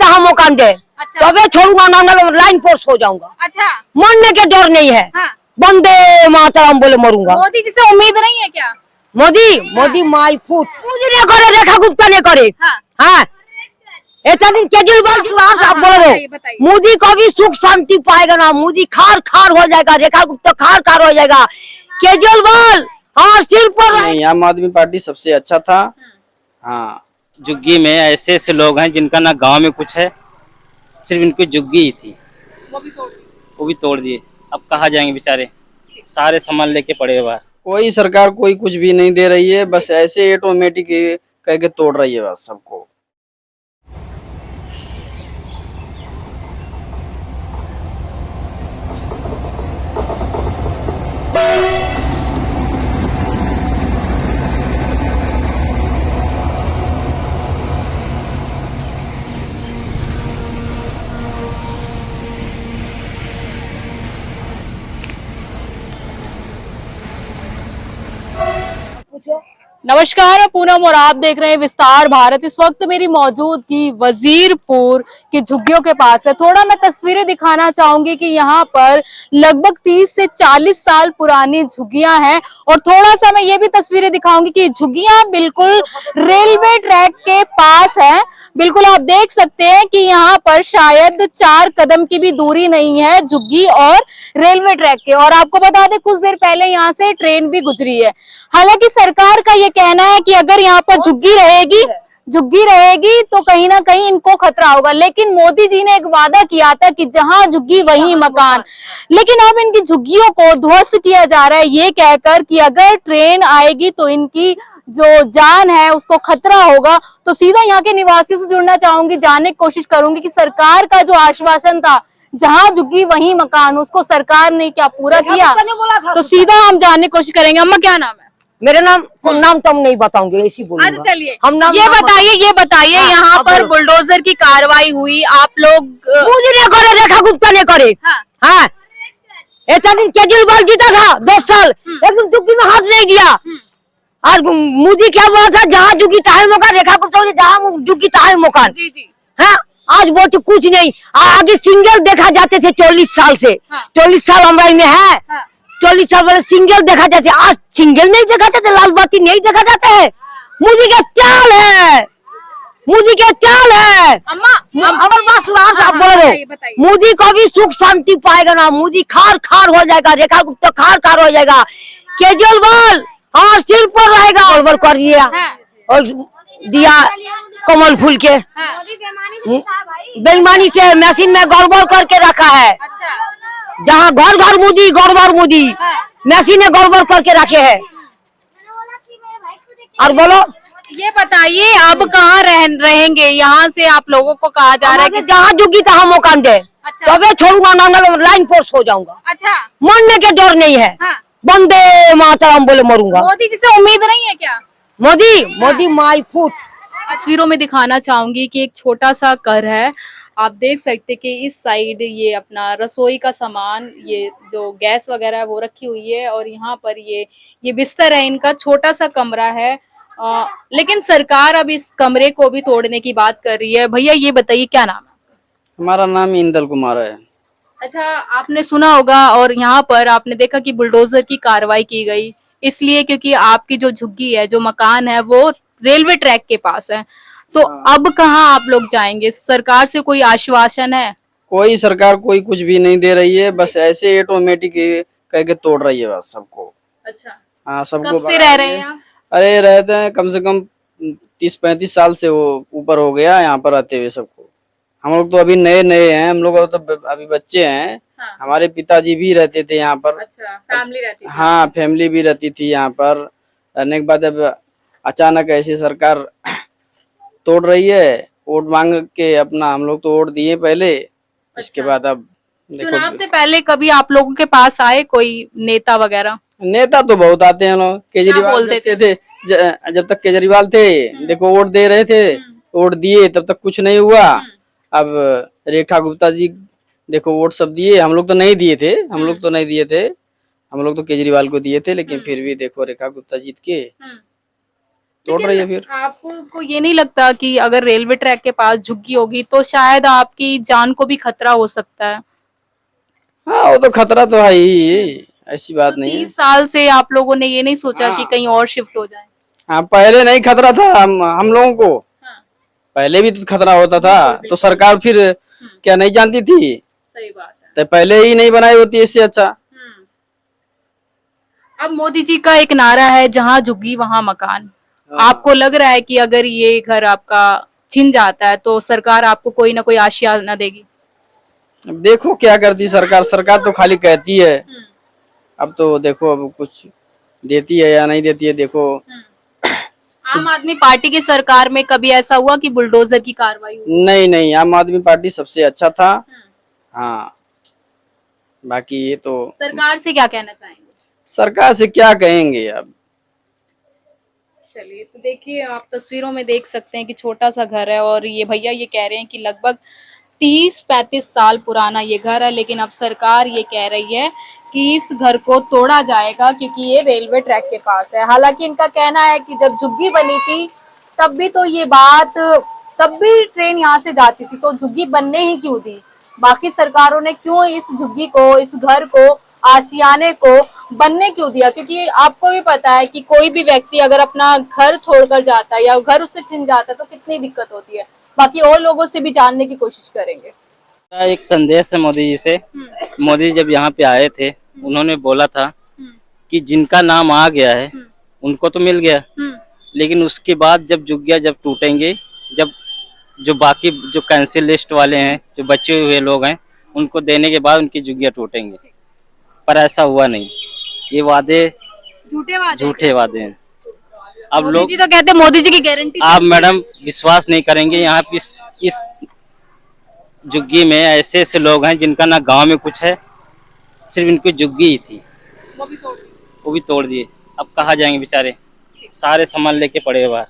तहाँ मकान दे, तबे छोड़ूंगा ना, लाइन फोर्स हो जाऊंगा। अच्छा, मरने के डर नहीं है। हाँ। वंदे मातरम बोले मरूंगा। मोदी जी से उम्मीद नहीं है क्या? मोदी माई फुट मोदी ने करे, रेखा गुप्ता ने करे। हाँ। हाँ, केजरीवाल आप बोलो, बताइए। मोदी कभी सुख शांति पाएगा ना, मोदी खार खार हो जाएगा, रेखा गुप्ता खार खार हो जाएगा। केजरीवाल हमारे सिर पर नहीं, आम आदमी पार्टी सबसे अच्छा था। हाँ, झुग्गी में ऐसे ऐसे लोग हैं जिनका ना गांव में कुछ है, सिर्फ इनकी झुग्गी ही थी, वो भी तोड़ दिए। अब कहाँ जाएंगे बेचारे, सारे सामान लेके पड़े हुए बाहर। कोई सरकार कोई कुछ भी नहीं दे रही है, बस ऐसे ऑटोमेटिक कह के तोड़ रही है बस सबको। नमस्कार, मैं पूनम और आप देख रहे हैं विस्तार भारत। इस वक्त मेरी मौजूदगी वजीरपुर की झुग्गियों के पास है। थोड़ा मैं तस्वीरें दिखाना चाहूंगी कि यहाँ पर लगभग 30 से 40 साल पुरानी झुग्गियां हैं और थोड़ा सा मैं ये भी तस्वीरें दिखाऊंगी कि झुग्गियां बिल्कुल रेलवे ट्रैक के पास है। बिल्कुल आप देख सकते हैं कि यहाँ पर शायद 4 कदम की भी दूरी नहीं है झुग्गी और रेलवे ट्रैक के। और आपको बता दें, कुछ देर पहले यहाँ से ट्रेन भी गुजरी है। हालांकि सरकार का ये कहना है कि अगर यहाँ पर झुग्गी रहेगी तो कहीं ना कहीं इनको खतरा होगा, लेकिन मोदी जी ने एक वादा किया था कि जहां झुग्गी वहीं मकान। लेकिन अब इनकी झुग्गियों को ध्वस्त किया जा रहा है ये कहकर कि अगर ट्रेन आएगी तो इनकी जो जान है उसको खतरा होगा। तो सीधा यहाँ के निवासियों से जुड़ना चाहूंगी, जानने की कोशिश करूंगी कि सरकार का जो आश्वासन था जहां झुग्गी वहीं मकान, उसको सरकार ने क्या पूरा किया। तो सीधा हम जानने की कोशिश करेंगे। अम्मा क्या नाम है? मेरा नाम तो हम नहीं बताऊंगे, ऐसी बोलूंगा। अच्छा चलिए, हम ये बताइए हाँ, यहाँ पर बुलडोजर की कार्रवाई हुई, आप लोग मोदी ने करे, रेखा गुप्ता ने करे। हाँ, केजरीवाल जीता था 10 साल, लेकिन झुग्गी में हाथ नहीं दिया। और मोदी क्या बोला था, जहाँ झुग्गी तहाँ मकान, रेखा गुप्ता ने जहाँ झुग्गी तहाँ मकान। हाँ, आज बोलते कुछ नहीं। आगे सिंगल देखा जाते थे 40 साल से। 40 साल अमराई में है। 40 साल पहले सिंगल देखा जाते, आज सिंगल नहीं देखा जाते, लाल बाती नहीं देखा जाता है। मोदी का चाल है, मोदी का चाल है। अगर बात सुना आप बोलो, मोदी कभी सुख शांति पाएगा ना, मोदी खार खार हो जाएगा, रेखा गुप्ता खार खार हो जाएगा। केजरीवाल हमारे सिर पर रहेगा। गड़बड़ कर दिया और दिया कमल फूल के बेईमानी से मशीन में गड़बड़ करके रखा है। जहाँ घर घर मोदी, गड़बड़ मोदी, मशीन ने गड़बड़ करके रखे है। और बोलो, ये बताइए अब कहाँ रहेंगे? यहाँ से आप लोगों को कहा जा रहा है कि जहाँ झुग्गी तहाँ मकान दे, तबे छोड़ूंगा ना, लाइन फोर्स हो जाऊंगा। अच्छा, मरने के डर नहीं है। वंदे मातरम बोले मरूंगा। मोदी जी से उम्मीद नहीं है क्या? Modi my foot. तस्वीरों में दिखाना चाहूंगी कि एक छोटा सा घर है। आप देख सकते हैं कि इस साइड ये अपना रसोई का सामान, ये जो गैस वगैरह है वो रखी हुई है और यहाँ पर ये बिस्तर है, इनका छोटा सा कमरा है। लेकिन सरकार अब इस कमरे को भी तोड़ने की बात कर रही है। भैया ये बताइए क्या नाम है? हमारा नाम इंदल कुमार है। अच्छा, आपने सुना होगा और यहाँ पर आपने देखा कि बुलडोजर की कार्रवाई की गई, इसलिए क्योंकि आपकी जो झुग्गी है, जो मकान है, वो रेलवे ट्रैक के पास है। तो अब कहाँ आप लोग जाएंगे? सरकार से कोई आश्वासन है? कोई सरकार कोई कुछ भी नहीं दे रही है, बस ऐसे ऑटोमेटिक कह के तोड़ रही है बस सबको। अच्छा, हाँ, सबको। कब से रह रहे हैं आप? अरे रहते हैं कम से कम 30-35 साल से, वो ऊपर हो गया यहाँ पर रहते हुए सबको। हम लोग तो अभी नए हैं, हम लोग तो अभी बच्चे हैं। हाँ। हमारे पिताजी भी रहते थे यहाँ पर। अच्छा, फैमिली रहती थी? हाँ, फैमिली भी रहती थी यहाँ पर। रहने के बाद अब अचानक ऐसी सरकार तोड़ रही है। वोट मांग के अपना हम लोग तो वोट दिए पहले। अच्छा। इसके बाद अब चुनाव से पहले कभी आप लोगों के पास आए कोई नेता वगैरह? नेता तो बहुत आते हैं लोग। केजरीवाल थे जब तक केजरीवाल थे, देखो वोट दे रहे थे, वोट दिए तब तक कुछ नहीं हुआ। अब रेखा गुप्ता जी देखो वोट सब दिए, हम लोग तो नहीं दिए थे। हम लोग तो केजरीवाल को दिए थे, लेकिन फिर भी देखो रेखा गुप्ता जीत के। तोड़ रही है फिर। आपको ये नहीं लगता कि अगर रेलवे ट्रैक के पास झुग्गी होगी तो शायद आपकी जान को भी खतरा हो सकता है? हाँ वो तो खतरा तो है ही, ऐसी बात तो नहीं है। 30 साल से आप लोगों ने ये नहीं सोचा कि कहीं और शिफ्ट हो जाए? हाँ पहले नहीं खतरा था हम लोगों को, पहले भी तो खतरा होता था, तो सरकार फिर क्या नहीं जानती थी? सही बात है। तो पहले ही नहीं बनाई होती इससे अच्छा। अब मोदी जी का एक नारा है, जहाँ झुग्गी वहाँ मकान। आपको लग रहा है कि अगर ये घर आपका छिन जाता है तो सरकार आपको कोई ना कोई आशियाना देगी? अब देखो क्या करती सरकार, सरकार तो खाली कहती है, अब तो देखो अब कुछ देती है या नहीं देती है देखो। आम आदमी पार्टी की सरकार में कभी ऐसा हुआ कि बुलडोजर की कार्रवाई हुई? नहीं नहीं, आम आदमी पार्टी सबसे अच्छा था। हाँ बाकी ये तो सरकार से क्या कहना चाहेंगे? सरकार से क्या कहेंगे अब। चलिए, तो देखिए आप तस्वीरों में देख सकते हैं कि छोटा सा घर है और ये भैया ये कह रहे हैं कि लगभग 30-35 साल पुराना ये घर है, लेकिन अब सरकार ये कह रही है कि इस घर को तोड़ा जाएगा क्योंकि ये रेलवे ट्रैक के पास है। हालांकि इनका कहना है कि जब झुग्गी बनी थी तब भी तो ये बात, तब भी ट्रेन यहाँ से जाती थी, तो झुग्गी बनने ही क्यों दी? बाकी सरकारों ने क्यों इस झुग्गी को, इस घर को, आशियाने को बनने क्यों दिया? क्योंकि आपको भी पता है कि कोई भी व्यक्ति अगर अपना घर छोड़कर जाता है या घर उससे छिन जाता है तो कितनी दिक्कत होती है। बाकी और लोगों से भी जानने की कोशिश करेंगे। एक संदेश है मोदी जी से। मोदी जी जब यहाँ पे आए थे उन्होंने बोला था कि जिनका नाम आ गया है उनको तो मिल गया, लेकिन उसके बाद जब झुग्गियाँ जब टूटेंगे, जब जो बाकी जो कैंसिल लिस्ट वाले हैं, जो बचे हुए लोग हैं, उनको देने के बाद उनकी झुग्गियाँ टूटेंगे। पर ऐसा हुआ नहीं, ये वादे झूठे वादे हैं। अब मोदी लोग, जी तो कहते हैं मोदी जी की गारंटी। आप मैडम विश्वास नहीं करेंगे, यहाँ पे इस झुग्गी में ऐसे ऐसे लोग हैं जिनका ना गांव में कुछ है, सिर्फ इनकी झुग्गी ही थी, वो भी तोड़ दिए। अब कहाँ जाएंगे बेचारे, सारे सामान लेके पड़े हैं बाहर।